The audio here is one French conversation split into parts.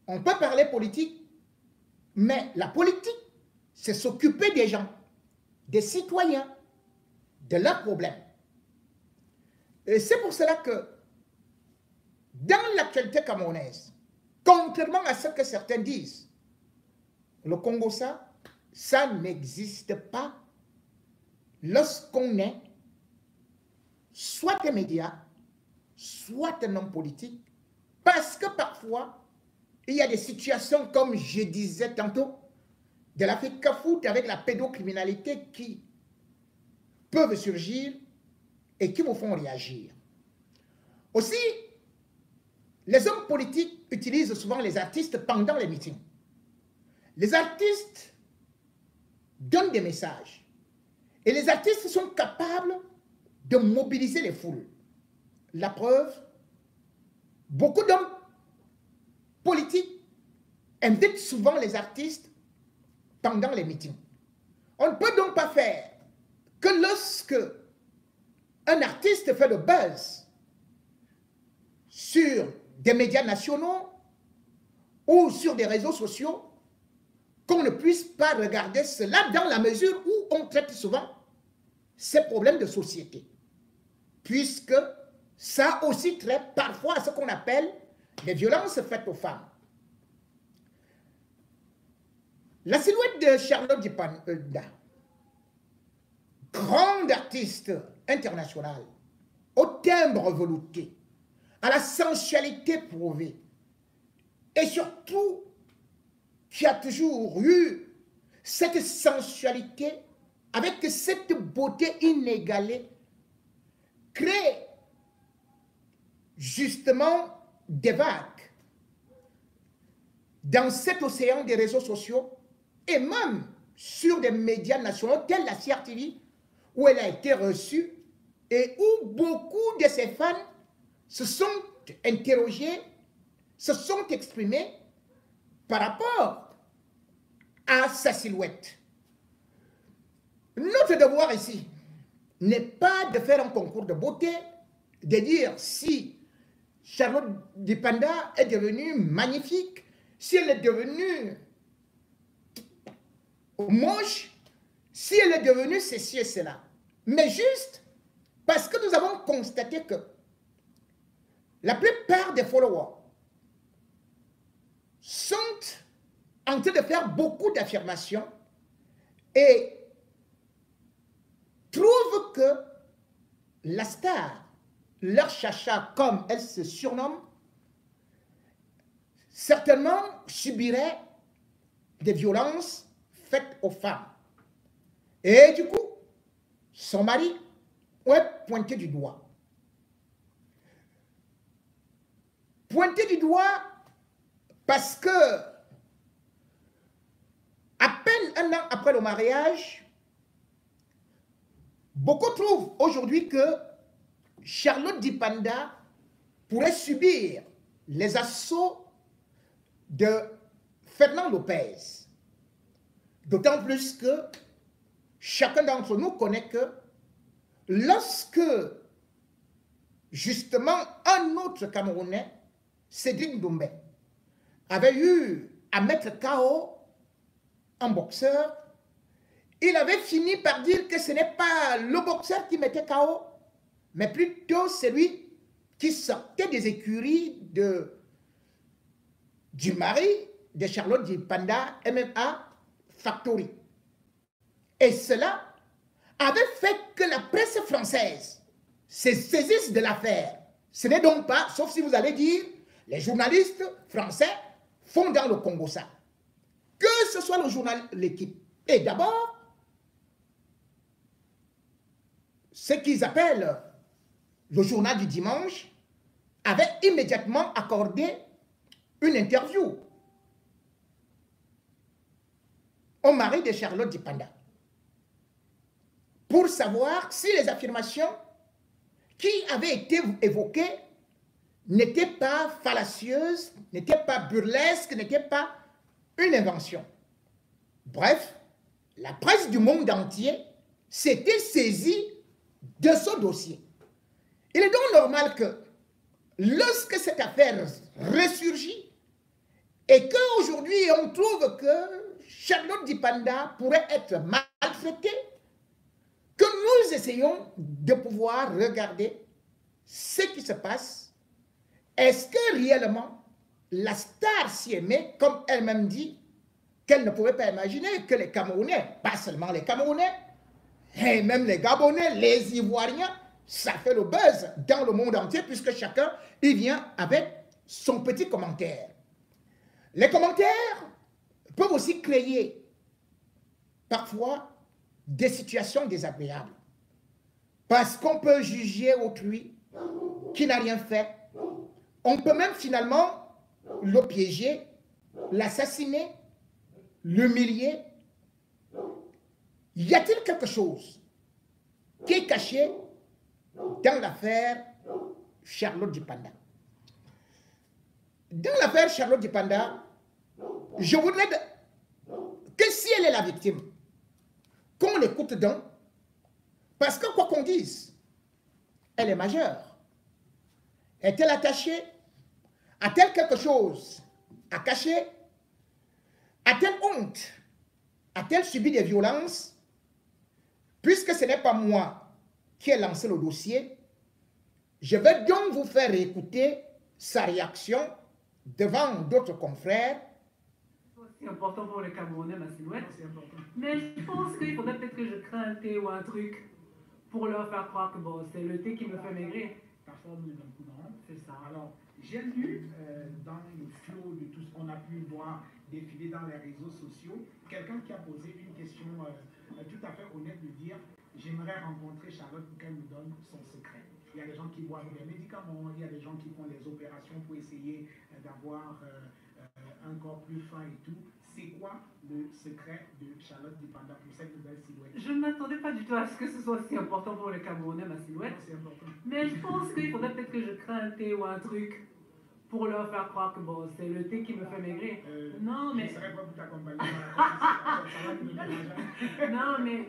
On peut parler politique, mais la politique, c'est s'occuper des gens, des citoyens, de leurs problèmes. Et c'est pour cela que, dans l'actualité camerounaise, contrairement à ce que certains disent, le Congo, ça n'existe pas lorsqu'on est soit un média, soit un homme politique, parce que parfois, il y a des situations, comme je disais tantôt, de la foot avec la pédocriminalité qui peuvent surgir et qui vous font réagir. Aussi, les hommes politiques utilisent souvent les artistes pendant les meetings. Les artistes donnent des messages. Et les artistes sont capables de mobiliser les foules. La preuve, beaucoup d'hommes politiques invitent souvent les artistes pendant les meetings. On ne peut donc pas faire que lorsque un artiste fait le buzz sur des médias nationaux ou sur des réseaux sociaux, qu'on ne puisse pas regarder cela dans la mesure où on traite souvent ces problèmes de société. Puisque ça aussi traite parfois à ce qu'on appelle les violences faites aux femmes. La silhouette de Charlotte Dipanda, grande artiste internationale, au timbre velouté, à la sensualité prouvée, et surtout qui a toujours eu cette sensualité avec cette beauté inégalée, crée justement des vagues dans cet océan des réseaux sociaux et même sur des médias nationaux tels la CRTV, où elle a été reçue et où beaucoup de ses fans se sont interrogés, se sont exprimés par rapport à sa silhouette. Notre devoir ici n'est pas de faire un concours de beauté, de dire si Charlotte Dipanda est devenue magnifique, si elle est devenue moche, si elle est devenue ceci et cela. Mais juste parce que nous avons constaté que la plupart des followers sont en train de faire beaucoup d'affirmations et trouvent que la star, leur chacha comme elle se surnomme, certainement subirait des violences faites aux femmes. Et du coup, son mari est pointé du doigt. Pointé du doigt parce que à peine un an après le mariage, beaucoup trouvent aujourd'hui que Charlotte Dipanda pourrait subir les assauts de Fernand Lopez. D'autant plus que chacun d'entre nous connaît que lorsque justement un autre Camerounais, Cédric Doumbé, avait eu à mettre KO un boxeur, il avait fini par dire que ce n'est pas le boxeur qui mettait KO, mais plutôt celui qui sortait des écuries du mari de Charlotte Dipanda, MMA Factory. Et cela avait fait que la presse française se saisisse de l'affaire. Ce n'est donc pas, sauf si vous allez dire, les journalistes français font dans le Congo ça. Que ce soit le journal L'Équipe. Et d'abord, ce qu'ils appellent le journal du dimanche avait immédiatement accordé une interview au mari de Charlotte Dipanda pour savoir si les affirmations qui avaient été évoquées n'étaient pas fallacieuses, n'étaient pas burlesques, n'étaient pas une invention. Bref, la presse du monde entier s'était saisie de ce dossier. Il est donc normal que lorsque cette affaire ressurgit Et qu'aujourd'hui, on trouve que Charlotte Dipanda pourrait être maltraitée, que nous essayons de pouvoir regarder ce qui se passe. Est-ce que réellement la star s'y aimait, comme elle-même dit, qu'elle ne pouvait pas imaginer que les Camerounais, pas seulement les Camerounais, et même les Gabonais, les Ivoiriens, ça fait le buzz dans le monde entier, puisque chacun y vient avec son petit commentaire. Les commentaires peuvent aussi créer parfois des situations désagréables. Parce qu'on peut juger autrui qui n'a rien fait. On peut même finalement le piéger, l'assassiner, l'humilier. Y a-t-il quelque chose qui est caché dans l'affaire Charlotte Dipanda? Dans l'affaire Charlotte Dipanda, je voudrais que si elle est la victime, qu'on l'écoute donc, parce que quoi qu'on dise, elle est majeure. Est-elle attachée? A-t-elle quelque chose à cacher? A-t-elle honte? A-t-elle subi des violences? Puisque ce n'est pas moi qui ai lancé le dossier, je vais donc vous faire écouter sa réaction devant d'autres confrères. C'est important pour les Camerounais, ma silhouette. Mais je pense qu'il faudrait peut-être que je crée un thé ou un truc pour leur faire croire que bon, c'est le thé qui me fait maigrir. Parfois, on est dans le coup d'en C'est ça. Alors, j'ai lu dans le flot de tout ce qu'on a pu voir défiler dans les réseaux sociaux, quelqu'un qui a posé une question tout à fait honnête de dire « J'aimerais rencontrer Charlotte pour qu'elle me donne son secret ». Il y a des gens qui boivent des médicaments, il y a des gens qui font des opérations pour essayer d'avoir un corps plus fin et tout. C'est quoi le secret de Charlotte Dipanda pour cette nouvelle silhouette? Je ne m'attendais pas du tout à ce que ce soit si important pour les Camerounais, ma silhouette. C'est important. Mais je pense qu'il faudrait peut-être que je crée un thé ou un truc pour leur faire croire que bon, c'est le thé qui me fait maigrir. Non, mais... Je ne serais pas pour t'accompagner. Non, mais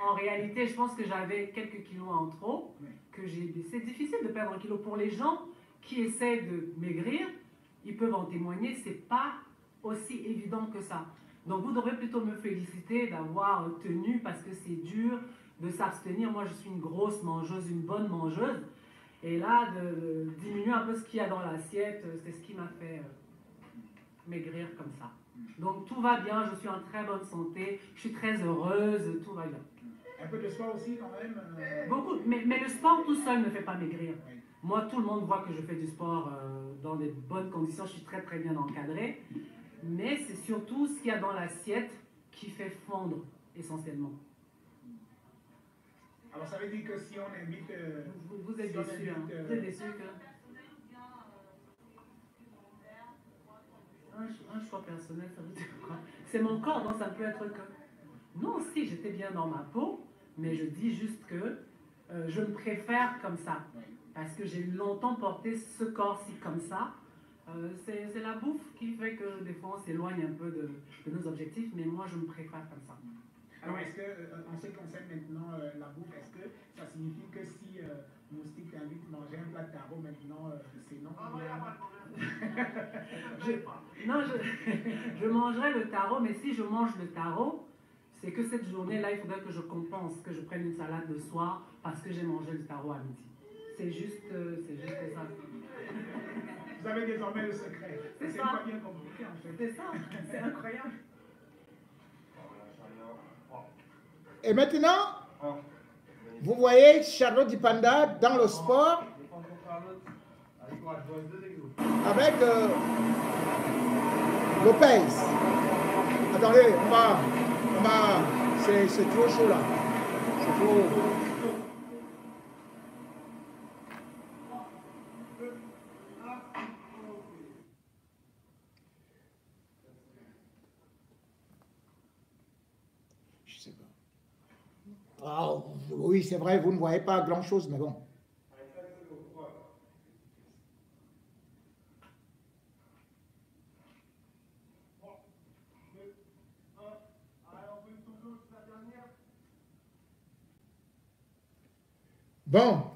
en réalité, je pense que j'avais quelques kilos en trop. Que j'ai... C'est difficile de perdre un kilo. Pour les gens qui essaient de maigrir, ils peuvent en témoigner, c'est pas aussi évident que ça. Donc vous devrez plutôt me féliciter d'avoir tenu parce que c'est dur de s'abstenir. Moi, je suis une grosse mangeuse, une bonne mangeuse. Et là, de diminuer un peu ce qu'il y a dans l'assiette, c'est ce qui m'a fait maigrir comme ça. Donc tout va bien, je suis en très bonne santé, je suis très heureuse, tout va bien. Un peu de sport aussi quand même Beaucoup, mais le sport tout seul ne fait pas maigrir. Oui. Moi, tout le monde voit que je fais du sport dans des bonnes conditions, je suis très très bien encadrée. Mais c'est surtout ce qu'il y a dans l'assiette qui fait fondre essentiellement. Alors ça veut dire que si on invite... Vous êtes déçus, hein. Vous êtes déçus que... Un choix personnel, ça veut dire quoi? C'est mon corps, non? Ça peut être que... Non, si, j'étais bien dans ma peau, mais je dis juste que je me préfère comme ça. Parce que j'ai longtemps porté ce corps-ci comme ça. C'est la bouffe qui fait que des fois on s'éloigne un peu de nos objectifs, mais moi je me préfère comme ça. Alors est-ce que, en ce qui concerne maintenant la bouffe, est-ce que ça signifie que si Moustique t'invite à manger un plat de taro maintenant, c'est non? Non, je mangerai le taro, mais si je mange le taro, c'est que cette journée-là, il faudrait que je compense, que je prenne une salade le soir parce que j'ai mangé le taro à midi. C'est juste ça. Vous avez désormais le secret. C'est pas bien compliqué en fait. C'est ça, c'est incroyable. Et maintenant, vous voyez Charlotte Dipanda dans le sport avec Lopez. Attendez, c'est trop chaud là. C'est trop... Je sais pas. Ah, oui, c'est vrai, vous ne voyez pas grand-chose, mais bon. Bon.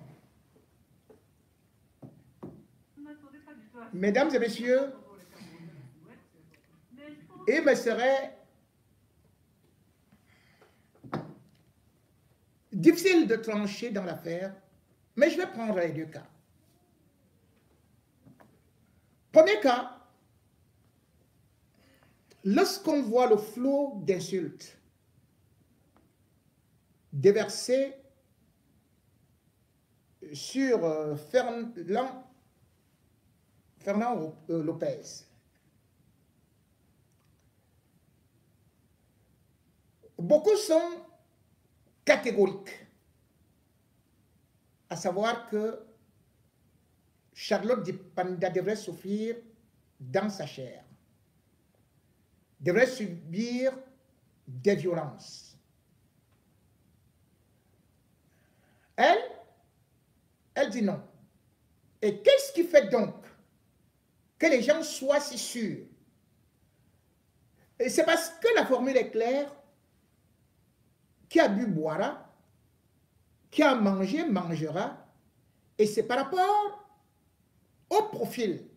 Mesdames et messieurs, il me serait difficile de trancher dans l'affaire, mais je vais prendre les deux cas. Premier cas, lorsqu'on voit le flot d'insultes déversé sur Fernand Lopez, beaucoup sont catégoriques, à savoir que Charlotte Dipanda devrait souffrir dans sa chair, devrait subir des violences. Elle dit non. Et qu'est-ce qui fait donc que les gens soient si sûrs? Et c'est parce que la formule est claire: qui a bu boira, qui a mangé mangera, et c'est par rapport au profil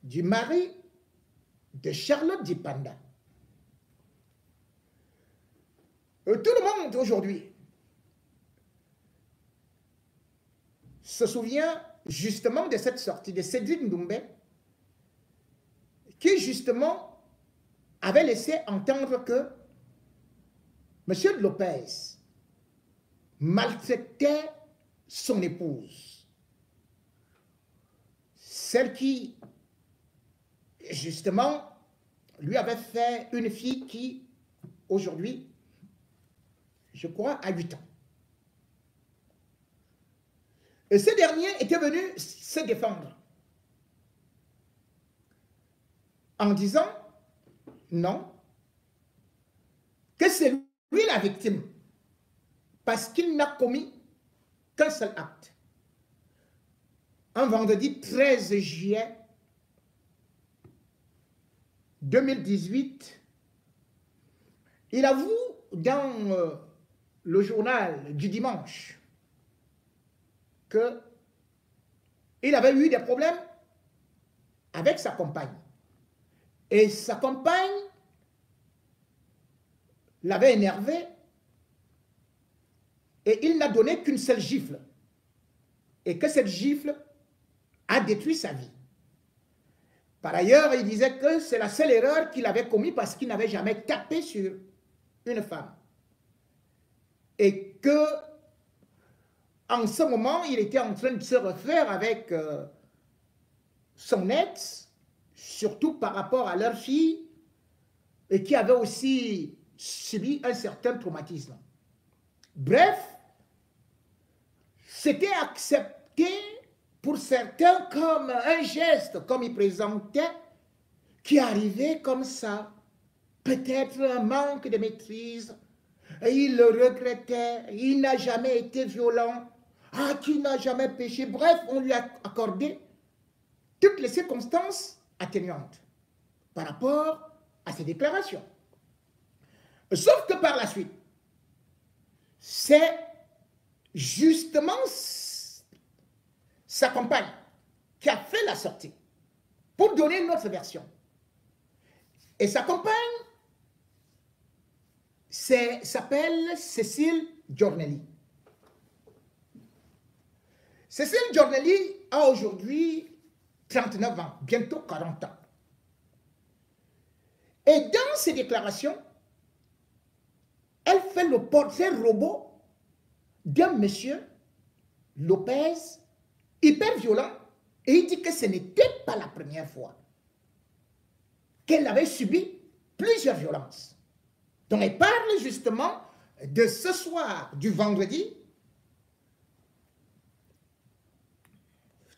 du mari de Charlotte Dipanda. Tout le monde aujourd'hui se souvient justement de cette sortie de Cédric Doumbé, qui justement avait laissé entendre que M. Lopez maltraitait son épouse, celle qui justement lui avait fait une fille qui aujourd'hui, je crois, a 8 ans. Et ce dernier était venu se défendre en disant non, que c'est lui la victime, parce qu'il n'a commis qu'un seul acte. Un vendredi 13 juillet 2018, il avoue dans le journal du dimanche qu'il avait eu des problèmes avec sa compagne. Et sa compagne l'avait énervé et il n'a donné qu'une seule gifle. Et que cette gifle a détruit sa vie. Par ailleurs, il disait que c'est la seule erreur qu'il avait commise parce qu'il n'avait jamais tapé sur une femme. Et que en ce moment, il était en train de se refaire avec son ex, surtout par rapport à leur fille, et qui avait aussi subi un certain traumatisme. Bref, c'était accepté pour certains comme un geste, comme il présentait, qui arrivait comme ça. Peut-être un manque de maîtrise, et il le regrettait, il n'a jamais été violent, qui n'a jamais péché. Bref, on lui a accordé toutes les circonstances atténuantes par rapport à ses déclarations. Sauf que par la suite, c'est justement sa compagne qui a fait la sortie pour donner une autre version. Et sa compagne s'appelle Cécile Giornelli. Cécile Giornelli a aujourd'hui 39 ans, bientôt 40 ans. Et dans ses déclarations, elle fait le portrait robot d'un monsieur Lopez hyper violent, et il dit que ce n'était pas la première fois qu'elle avait subi plusieurs violences. Donc elle parle justement de ce soir du vendredi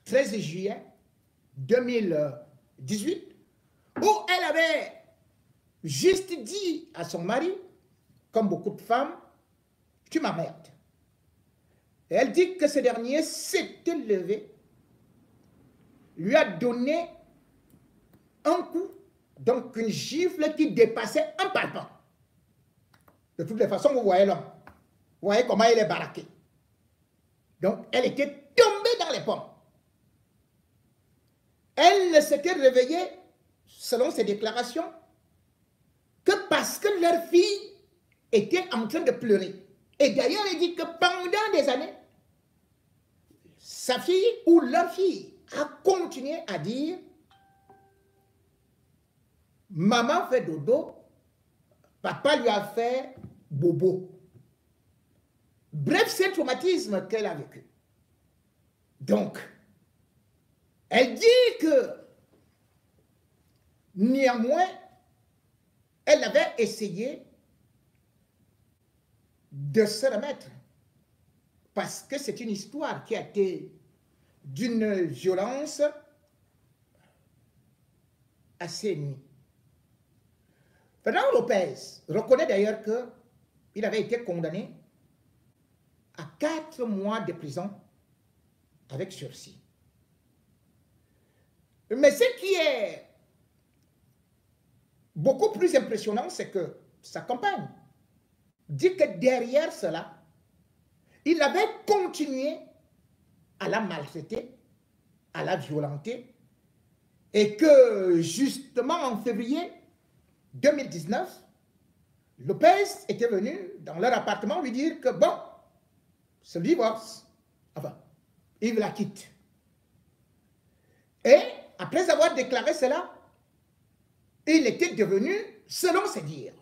13 juillet 2018, où elle avait juste dit à son mari, comme beaucoup de femmes, tu m'emmerdes. Et elle dit que ce dernier s'était levé, lui a donné un coup, donc une gifle qui dépassait un palpant. De toutes les façons, vous voyez l'homme. Vous voyez comment il est baraqué. Donc, elle était tombée dans les pommes. Elle s'était réveillée, selon ses déclarations, que parce que leur fille était en train de pleurer. Et d'ailleurs, elle dit que pendant des années, sa fille ou leur fille a continué à dire « Maman fait dodo, papa lui a fait bobo ». Bref, c'est un traumatisme qu'elle a vécu. Donc, elle dit que néanmoins, elle avait essayé de se remettre parce que c'est une histoire qui a été d'une violence assez ennemie. Fernando Lopez reconnaît d'ailleurs qu'il avait été condamné à 4 mois de prison avec sursis. Mais ce qui est beaucoup plus impressionnant, c'est que sa compagne dit que derrière cela, il avait continué à la maltraiter, à la violenter, et que justement en février 2019, Lopez était venu dans leur appartement lui dire que bon, ce divorce, enfin, il la quitte. Et après avoir déclaré cela, il était devenu, selon ses dires,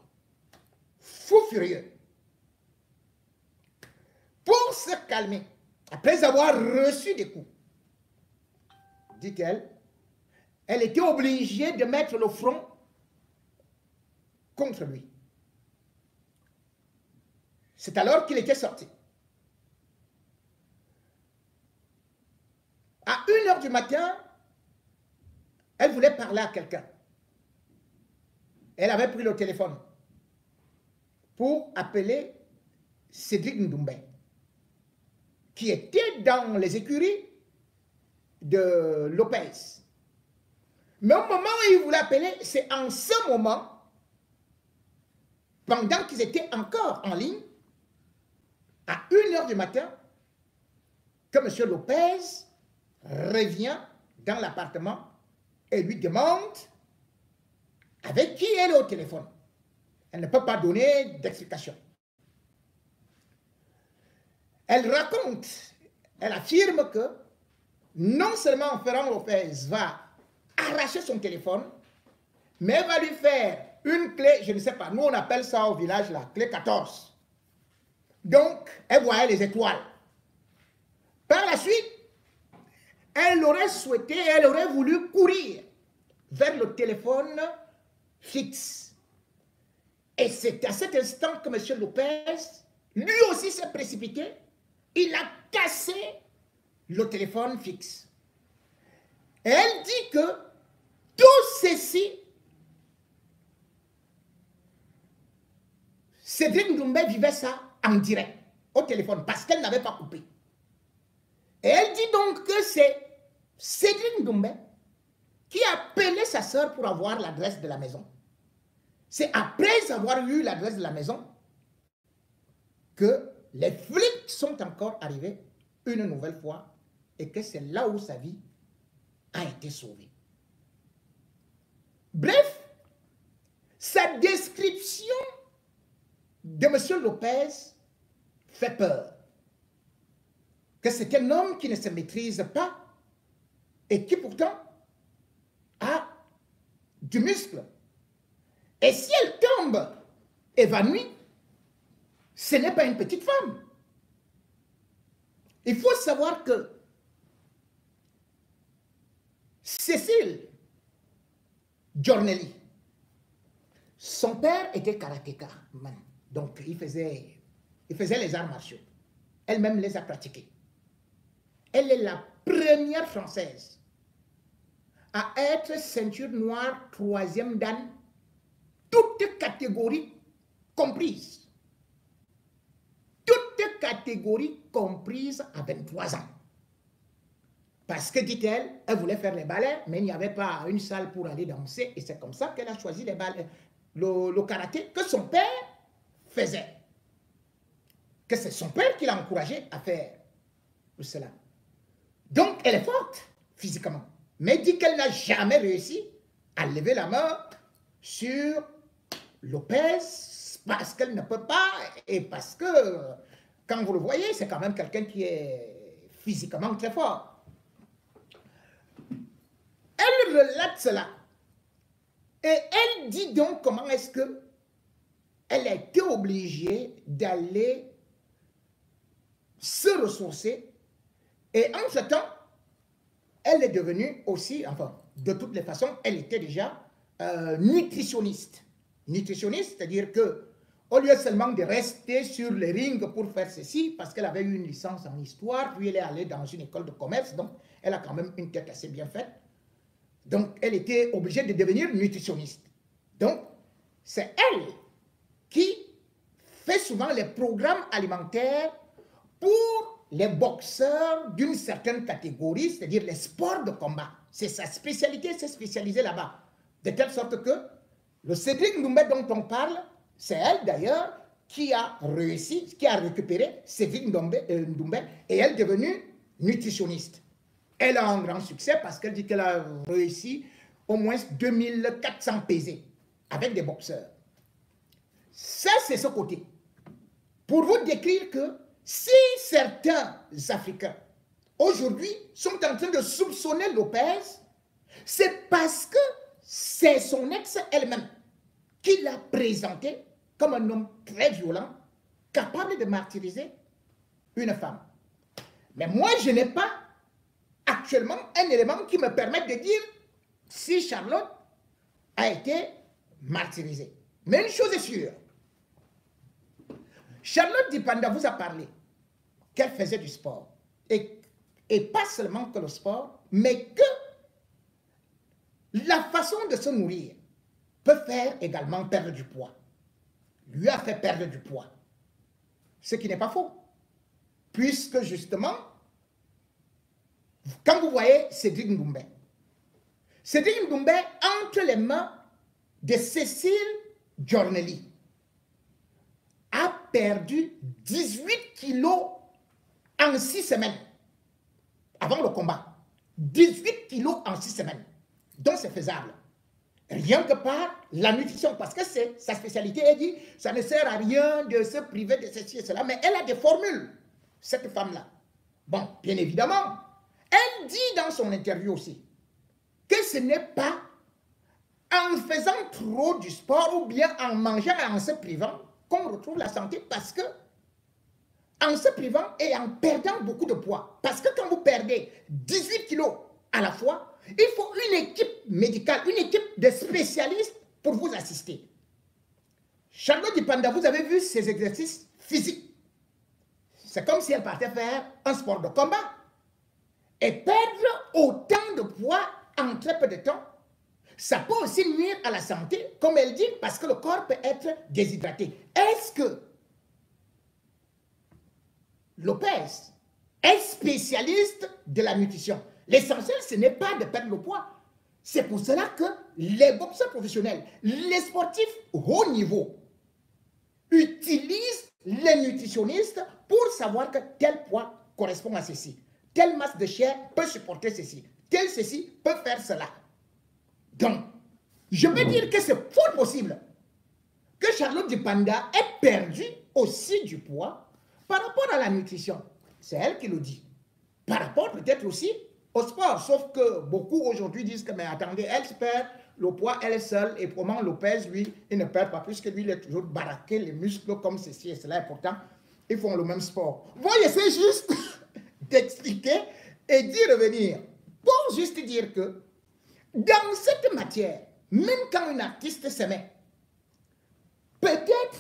fou furieux. Pour se calmer, après avoir reçu des coups, dit-elle, elle était obligée de mettre le front contre lui. C'est alors qu'il était sorti. À 1 h du matin, elle voulait parler à quelqu'un. Elle avait pris le téléphone pour appeler Cédric Ndoumbe, qui était dans les écuries de Lopez. Mais au moment où il voulait appeler, c'est en ce moment, pendant qu'ils étaient encore en ligne, à 1 h du matin, que M. Lopez revient dans l'appartement et lui demande avec qui elle est au téléphone. Elle ne peut pas donner d'explication. Elle raconte, elle affirme que non seulement Fernando Lopez va arracher son téléphone, mais elle va lui faire une clé, je ne sais pas, nous on appelle ça au village la clé 14. Donc, elle voyait les étoiles. Par la suite, elle aurait souhaité, elle aurait voulu courir vers le téléphone fixe. Et c'est à cet instant que M. Lopez, lui aussi s'est précipité, il a cassé le téléphone fixe. Et elle dit que tout ceci, Cédric Ndoumbe vivait ça en direct au téléphone parce qu'elle n'avait pas coupé. Et elle dit donc que c'est Cédric Ndoumbe qui a appelé sa sœur pour avoir l'adresse de la maison. C'est après avoir eu l'adresse de la maison que les flics sont encore arrivés une nouvelle fois et que c'est là où sa vie a été sauvée. Bref, sa description de M. Lopez fait peur. Que c'est un homme qui ne se maîtrise pas et qui pourtant a du muscle. Et si elle tombe évanouie, ce n'est pas une petite femme. Il faut savoir que Cécile Giornelli, son père était karatéka, donc il faisait les arts martiaux. Elle-même les a pratiqués. Elle est la première Française à être ceinture noire 3e dan, toutes catégories comprises. Toutes catégories comprises à 23 ans. Parce que, dit-elle, elle voulait faire les ballets, mais il n'y avait pas une salle pour aller danser. Et c'est comme ça qu'elle a choisi les ballets, le karaté que son père faisait. Que c'est son père qui l'a encouragé à faire cela. Donc, elle est forte physiquement. Mais dit qu'elle n'a jamais réussi à lever la main sur Lopez, parce qu'elle ne peut pas, et parce que, quand vous le voyez, c'est quand même quelqu'un qui est physiquement très fort. Elle relate cela. Et elle dit donc comment est-ce que elle a été obligée d'aller se ressourcer. Et en ce temps, elle est devenue aussi, enfin, de toutes les façons, elle était déjà nutritionniste. Nutritionniste, c'est-à-dire que au lieu seulement de rester sur les rings pour faire ceci, parce qu'elle avait eu une licence en histoire, puis elle est allée dans une école de commerce, donc elle a quand même une tête assez bien faite. Donc, elle était obligée de devenir nutritionniste. Donc, c'est elle qui fait souvent les programmes alimentaires pour les boxeurs d'une certaine catégorie, c'est-à-dire les sports de combat. C'est sa spécialité, c'est spécialisé là-bas. De telle sorte que le Cédric Doumbé dont on parle, c'est elle d'ailleurs qui a réussi, qui a récupéré Cédric Doumbé et elle est devenue nutritionniste. Elle a un grand succès parce qu'elle dit qu'elle a réussi au moins 2400 pesées avec des boxeurs. Ça, c'est ce côté. Pour vous décrire que si certains Africains aujourd'hui sont en train de soupçonner Lopez, c'est parce que c'est son ex elle-même qui l'a présenté comme un homme très violent, capable de martyriser une femme. Mais moi, je n'ai pas actuellement un élément qui me permette de dire si Charlotte a été martyrisée. Mais une chose est sûre, Charlotte Dipanda vous a parlé qu'elle faisait du sport. Et pas seulement que le sport, mais que la façon de se nourrir peut faire également perdre du poids. Lui a fait perdre du poids. Ce qui n'est pas faux. Puisque justement, quand vous voyez Cédric Doumbé entre les mains de Cécile Giornelli a perdu 18 kilos en 6 semaines avant le combat. 18 kilos en 6 semaines. Donc c'est faisable. Rien que par la nutrition, parce que c'est sa spécialité. Elle dit, ça ne sert à rien de se priver de ceci et cela, mais elle a des formules, cette femme-là. Bon, bien évidemment, elle dit dans son interview aussi que ce n'est pas en faisant trop du sport ou bien en mangeant et en se privant qu'on retrouve la santé, parce que en se privant et en perdant beaucoup de poids. Parce que quand vous perdez 18 kilos à la fois, il faut une équipe médicale, une équipe de spécialistes pour vous assister. Charlotte Dipanda, vous avez vu ses exercices physiques. C'est comme si elle partait faire un sport de combat. Et perdre autant de poids en très peu de temps, ça peut aussi nuire à la santé, comme elle dit, parce que le corps peut être déshydraté. Est-ce que Lopez est spécialiste de la nutrition? L'essentiel, ce n'est pas de perdre le poids. C'est pour cela que les boxeurs professionnels, les sportifs haut niveau, utilisent les nutritionnistes pour savoir que tel poids correspond à ceci. Telle masse de chair peut supporter ceci. Tel ceci peut faire cela. Donc, je peux dire que c'est fort possible que Charlotte Dipanda ait perdu aussi du poids par rapport à la nutrition. C'est elle qui le dit. Par rapport peut-être aussi au sport. Sauf que beaucoup aujourd'hui disent que, mais attendez, elle se perd le poids elle seule, et probablement Lopez, lui, il ne perd pas, puisque lui, il est toujours baraqué, les muscles comme ceci et cela, et pourtant, ils font le même sport. Vous voyez, c'est juste d'expliquer et d'y revenir. Pour juste dire que, dans cette matière, même quand un artiste se met, peut-être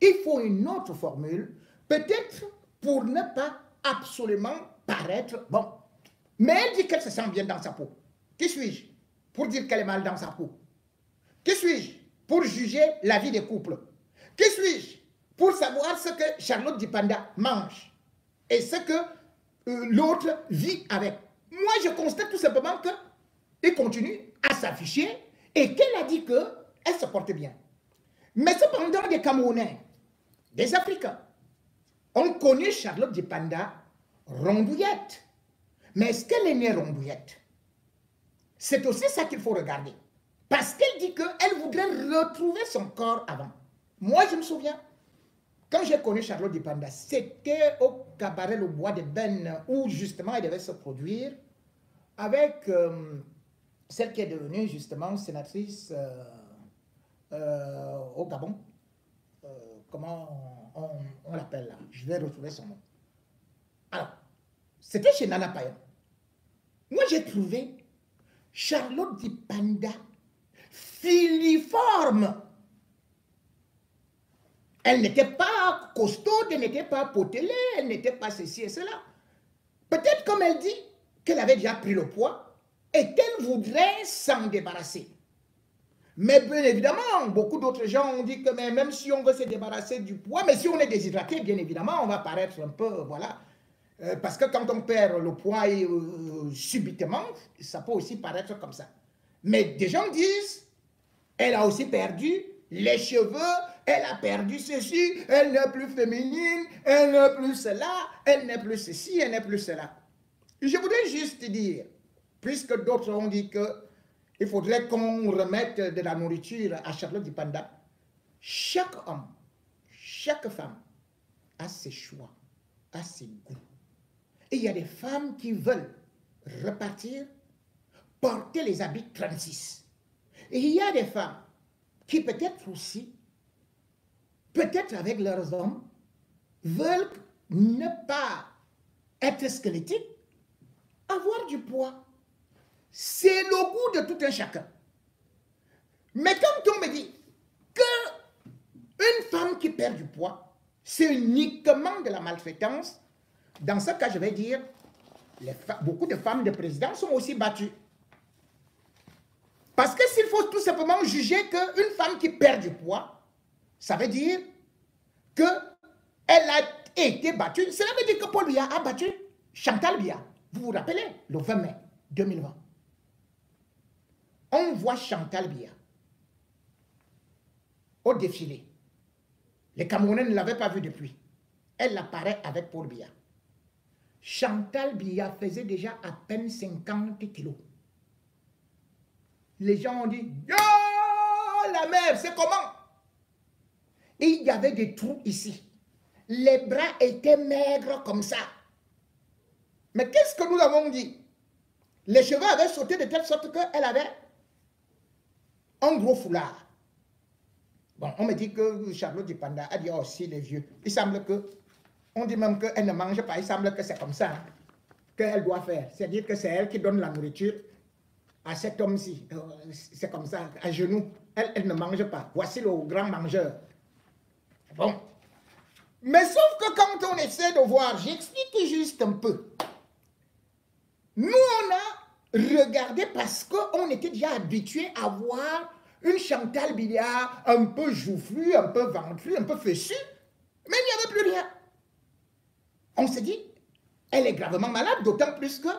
il faut une autre formule, peut-être pour ne pas absolument paraître bon. Mais elle dit qu'elle se sent bien dans sa peau. Qui suis-je pour dire qu'elle est mal dans sa peau? Qui suis-je pour juger la vie des couples? Qui suis-je pour savoir ce que Charlotte Dipanda mange et ce que l'autre vit avec? Moi, je constate tout simplement qu'il continue à s'afficher et qu'elle a dit qu'elle se porte bien. Mais cependant, des Camerounais, des Africains, ont connu Charlotte Dipanda rondouillette. Mais est-ce qu'elle est née rondouillette? C'est aussi ça qu'il faut regarder. Parce qu'elle dit qu'elle voudrait retrouver son corps avant. Moi, je me souviens, quand j'ai connu Charlotte Dipanda, c'était au cabaret Le Bois de Ben, où justement elle devait se produire avec celle qui est devenue justement sénatrice au Gabon. Comment on l'appelle là? Je vais retrouver son nom. Alors, c'était chez Nana Payan. Moi, j'ai trouvé Charlotte Dipanda filiforme. Elle n'était pas costaude, elle n'était pas potelée, elle n'était pas ceci et cela. Peut-être comme elle dit qu'elle avait déjà pris le poids et qu'elle voudrait s'en débarrasser. Mais bien évidemment, beaucoup d'autres gens ont dit que même si on veut se débarrasser du poids, mais si on est déshydraté, bien évidemment, on va paraître un peu, voilà. Parce que quand on perd le poids subitement, ça peut aussi paraître comme ça. Mais des gens disent, elle a aussi perdu les cheveux, elle a perdu ceci, elle n'est plus féminine, elle n'est plus cela, elle n'est plus ceci, elle n'est plus cela. Je voudrais juste dire, puisque d'autres ont dit qu'il faudrait qu'on remette de la nourriture à Charlotte Dipanda, chaque homme, chaque femme a ses choix, a ses goûts. Et il y a des femmes qui veulent repartir, porter les habits 36. Et il y a des femmes qui peut-être aussi, peut-être avec leurs hommes, veulent ne pas être squelettiques, avoir du poids. C'est le goût de tout un chacun. Mais quand on me dit qu'une femme qui perd du poids, c'est uniquement de la maltraitance, dans ce cas, je vais dire, beaucoup de femmes de présidents sont aussi battues. Parce que s'il faut tout simplement juger qu'une femme qui perd du poids, ça veut dire qu'elle a été battue. Cela veut dire que Paul Biya a battu Chantal Biya. Vous vous rappelez, le 20 mai 2020. On voit Chantal Biya au défilé. Les Camerounais ne l'avaient pas vue depuis. Elle apparaît avec Paul Biya. Chantal Biya faisait déjà à peine 50 kilos. Les gens ont dit, yo, la mère, c'est comment? Et il y avait des trous ici. Les bras étaient maigres comme ça. Mais qu'est-ce que nous avons dit? Les cheveux avaient sauté de telle sorte qu'elle avait un gros foulard. Bon, on me dit que Charlotte Dipanda a dit aussi les vieux. Il semble que, on dit même qu'elle ne mange pas, il semble que c'est comme ça qu'elle doit faire. C'est-à-dire que c'est elle qui donne la nourriture à cet homme-ci. C'est comme ça, à genoux. Elle ne mange pas. Voici le grand mangeur. Bon. Mais sauf que quand on essaie de voir, j'explique juste un peu. Nous, on a regardé parce qu'on était déjà habitué à voir une Chantal Biya un peu joufflue, un peu ventrue, un peu fessue, mais il n'y avait plus rien. On s'est dit, elle est gravement malade, d'autant plus que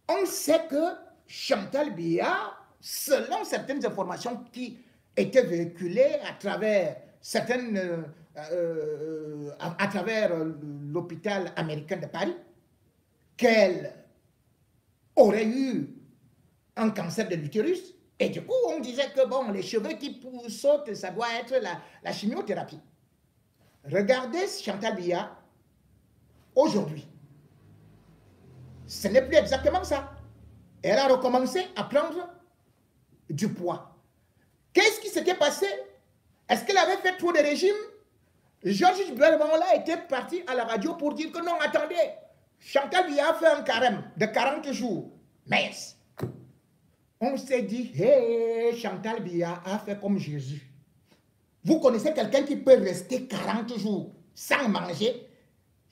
on sait que Chantal Biya, selon certaines informations qui étaient véhiculées à travers certaines, à travers l'hôpital américain de Paris, qu'elle aurait eu un cancer de l'utérus. Et du coup, on disait que bon, les cheveux qui sautent, ça doit être la chimiothérapie. Regardez Chantal Biya aujourd'hui. Ce n'est plus exactement ça. Elle a recommencé à prendre du poids. Qu'est-ce qui s'était passé? Est-ce qu'elle avait fait trop de régimes? Georges Belmondo était parti à la radio pour dire que non, attendez, Chantal Biya a fait un carême de 40 jours. Mais on s'est dit, hé, Chantal Biya a fait comme Jésus. Vous connaissez quelqu'un qui peut rester 40 jours sans manger?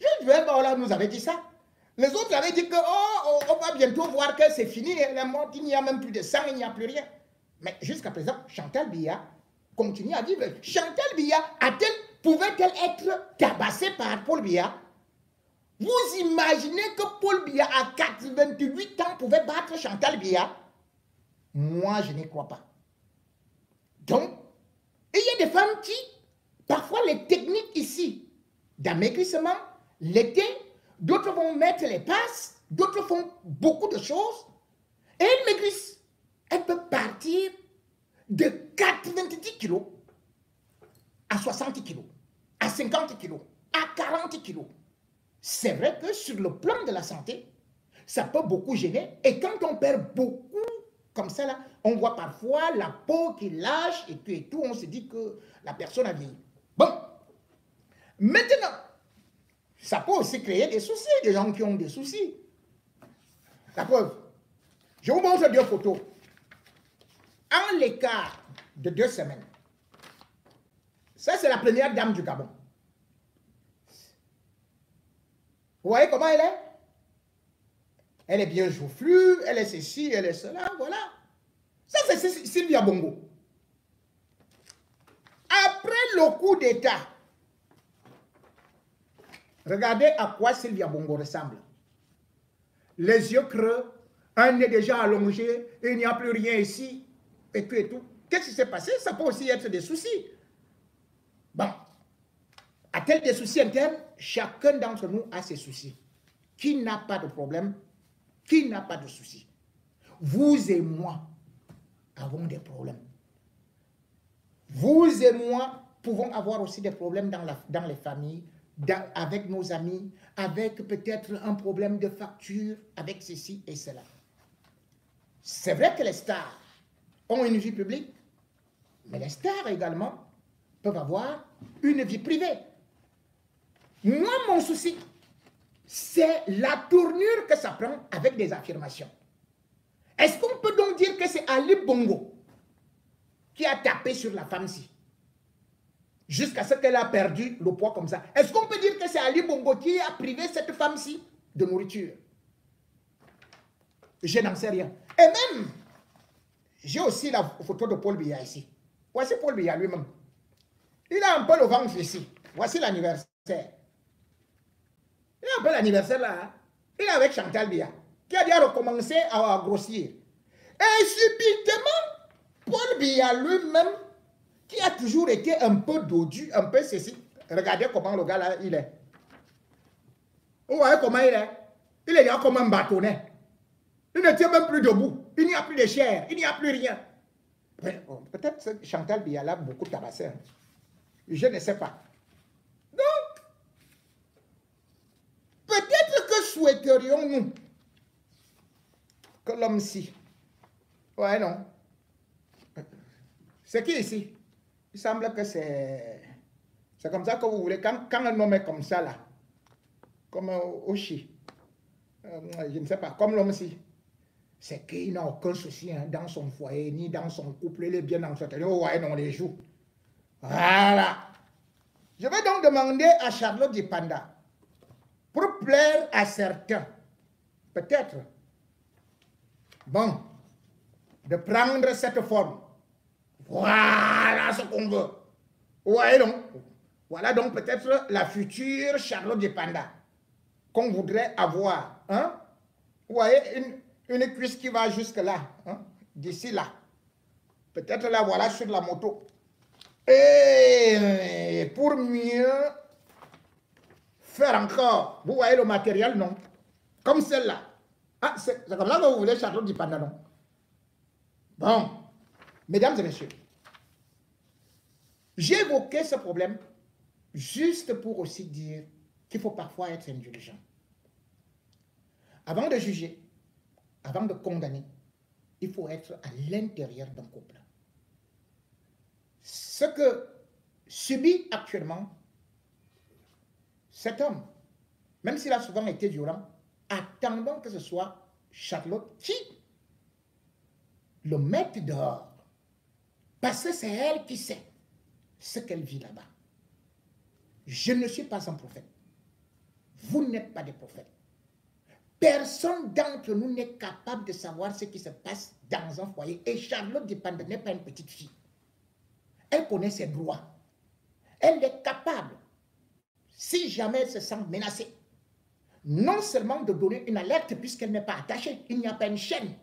Georges Belmondo nous avait dit ça. Les autres avaient dit que, oh, on va bientôt voir que c'est fini, elle est morte, il n'y a même plus de sang, il n'y a plus rien. Mais jusqu'à présent, Chantal Biya continue à vivre. Chantal Biya pouvait-elle être tabassée par Paul Biya? Vous imaginez que Paul Biya, à 88 ans, pouvait battre Chantal Biya? Moi, je n'y crois pas. Donc, il y a des femmes qui, parfois, les techniques ici d'amaigrissement, l'été, d'autres vont mettre les passes, d'autres font beaucoup de choses, et elles maigrissent. Elles peuvent partir de 90 kilos à 60 kilos, à 50 kilos, à 40 kilos. C'est vrai que sur le plan de la santé, ça peut beaucoup gêner. Et quand on perd beaucoup, comme ça, là, on voit parfois la peau qui lâche et tout, on se dit que la personne a vieilli. Bon, maintenant, ça peut aussi créer des soucis, des gens qui ont des soucis. La preuve, je vous montre 2 photos. En l'écart de 2 semaines, ça c'est la première dame du Gabon. Vous voyez comment elle est? Elle est bien joufflue, elle est ceci, elle est cela, voilà. Ça c'est Sylvia Bongo. Après le coup d'État, regardez à quoi Sylvia Bongo ressemble. Les yeux creux, un nez déjà allongé, il n'y a plus rien ici, et tout et tout. Qu'est-ce qui s'est passé? Ça peut aussi être des soucis. Bon, a-t-elle des soucis internes? Chacun d'entre nous a ses soucis. Qui n'a pas de problème? Qui n'a pas de soucis? Vous et moi avons des problèmes. Vous et moi pouvons avoir aussi des problèmes dans les familles, avec nos amis, avec peut-être un problème de facture, avec ceci et cela. C'est vrai que les stars ont une vie publique, mais les stars également peuvent avoir une vie privée. Moi, mon souci, c'est la tournure que ça prend avec des affirmations. Est-ce qu'on peut donc dire que c'est Ali Bongo qui a tapé sur la femme-ci jusqu'à ce qu'elle a perdu le poids comme ça? Est-ce qu'on peut dire que c'est Ali Bongo qui a privé cette femme-ci de nourriture? Je n'en sais rien. Et même, j'ai aussi la photo de Paul Biya ici. Voici Paul Biya lui-même. Il a un peu le ventre ici. Voici l'anniversaire. Il a un peu l'anniversaire là. Hein? Il est avec Chantal Biya, qui a déjà recommencé à grossir. Et subitement, Paul Biya lui-même, qui a toujours été un peu dodu, un peu ceci. Regardez comment le gars là, il est. Vous voyez comment il est? Il est là comme un bâtonnet. Il ne tient même plus debout. Il n'y a plus de chair. Il n'y a plus rien. Peut-être que Chantal Biya là beaucoup tabassé. Je ne sais pas. Donc, peut-être que souhaiterions-nous que l'homme-ci. Ouais, non. C'est qui ici? Il semble que c'est comme ça que vous voulez. Quand un homme est comme ça, là, comme Oshi, je ne sais pas, comme l'homme-ci, c'est qu'il n'a aucun souci hein, dans son foyer, ni dans son couple, il est bien entretenu. Oh, ouais, non, les joues. Voilà. Je vais donc demander à Charlotte Dipanda, pour plaire à certains, peut-être, bon, de prendre cette forme. Voilà ce qu'on veut. Ouais, donc, voilà donc peut-être la future Charlotte Dipanda qu'on voudrait avoir. Hein? Vous voyez, une cuisse qui va jusque là, hein? D'ici là. Peut-être là, voilà, sur la moto. Et pour mieux faire encore, vous voyez le matériel, non? Comme celle-là. Ah, c'est comme ça que vous voulez Charlotte Dipanda, non? Bon, mesdames et messieurs, j'ai évoqué ce problème juste pour aussi dire qu'il faut parfois être indulgent. Avant de juger, avant de condamner, il faut être à l'intérieur d'un couple. Ce que subit actuellement cet homme, même s'il a souvent été violent, attendons que ce soit Charlotte qui le mette dehors. Parce que c'est elle qui sait ce qu'elle vit là-bas. Je ne suis pas un prophète. Vous n'êtes pas des prophètes. Personne d'entre nous n'est capable de savoir ce qui se passe dans un foyer. Et Charlotte Dipanda n'est pas une petite fille. Elle connaît ses droits. Elle est capable, si jamais elle se sent menacée, non seulement de donner une alerte puisqu'elle n'est pas attachée, il n'y a pas une chaîne,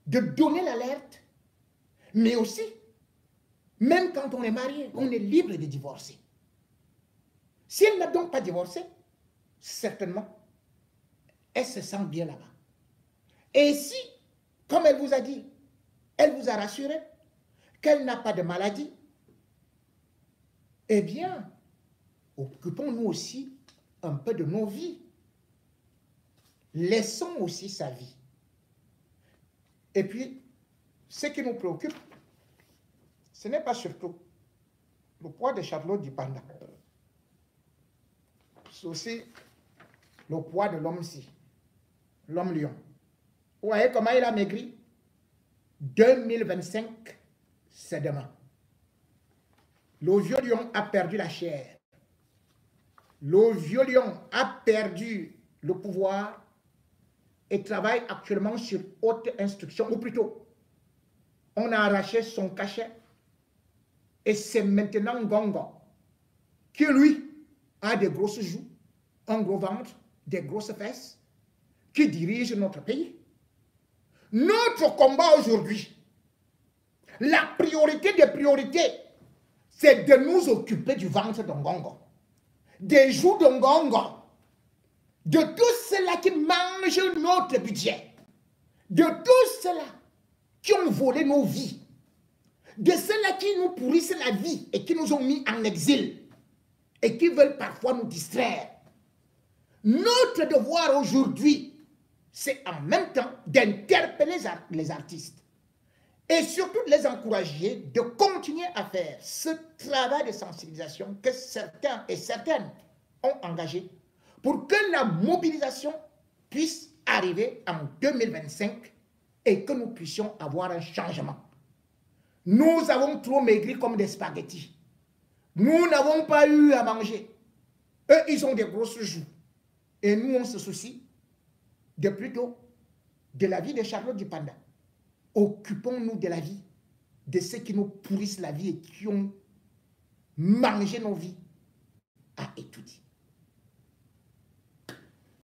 de donner l'alerte, mais aussi, même quand on est marié, on est libre de divorcer. Si elle n'a donc pas divorcé, certainement, elle se sent bien là-bas. Et si, comme elle vous a dit, Elle vous a rassuré qu'elle n'a pas de maladie. Eh bien, occupons-nous aussi un peu de nos vies. Laissons aussi sa vie. Et puis, ce qui nous préoccupe, ce n'est pas surtout le poids de Charlotte Dipanda. C'est aussi le poids de l'homme-ci, l'homme-lion. Vous voyez comment il a maigri? 2025, c'est demain. Le vieux lion a perdu la chair. Le vieux lion a perdu le pouvoir et travaille actuellement sur haute instruction, ou plutôt, on a arraché son cachet et c'est maintenant Ngongo qui, lui, a des grosses joues, un gros ventre, des grosses fesses, qui dirige notre pays. Notre combat aujourd'hui, la priorité des priorités, c'est de nous occuper du ventre de Ngongo, des joues de Ngongo, de tous ceux-là qui mangent notre budget, de tous ceux-là qui ont volé nos vies, de ceux-là qui nous pourrissent la vie et qui nous ont mis en exil et qui veulent parfois nous distraire. Notre devoir aujourd'hui, c'est en même temps d'interpeller les artistes et surtout de les encourager de continuer à faire ce travail de sensibilisation que certains et certaines ont engagé pour que la mobilisation puisse arriver en 2025 et que nous puissions avoir un changement. Nous avons trop maigri comme des spaghettis. Nous n'avons pas eu à manger. Eux, ils ont des grosses joues. Et nous, on se soucie de plutôt de la vie de Charlotte Dipanda. Occupons-nous de la vie de ceux qui nous pourrissent la vie et qui ont mangé nos vies